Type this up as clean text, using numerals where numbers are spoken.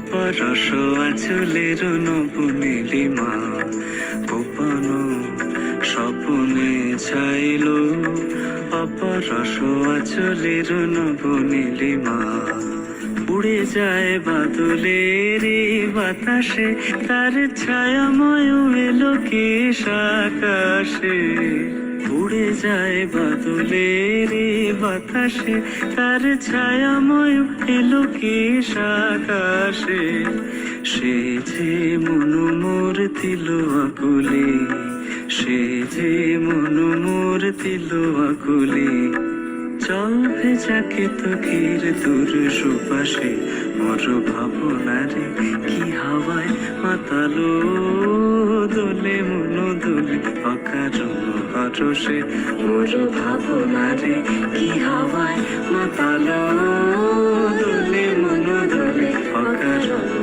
অপরস আঁচলের নবনীলিমা গোপনো স্বপনে ছাইল, অপরস আঁচলের নবনীলিমা। উড়ে যায় বাদলের এই বাতাসে, তার ছায়াময় এলো কেশ আকাশে। উড়ে যায় বাদলের এই বাতাসে, তার ছায়াময় এলো কেশ আকাশে। সে যে মনু মোর দিল আকুলে, সে যে মনু মোর দিল আকুলে। জল ভেজাকে তোকের তোর সুপাশে, মোর ভাবনারে কি হাওয়ায় মাতালো। দোলে মনো দোলে অকারণ হরসে, মোর ভাবনারে কি হাওয়ায় মাতালো। দোলে মনো দোলে অকারণ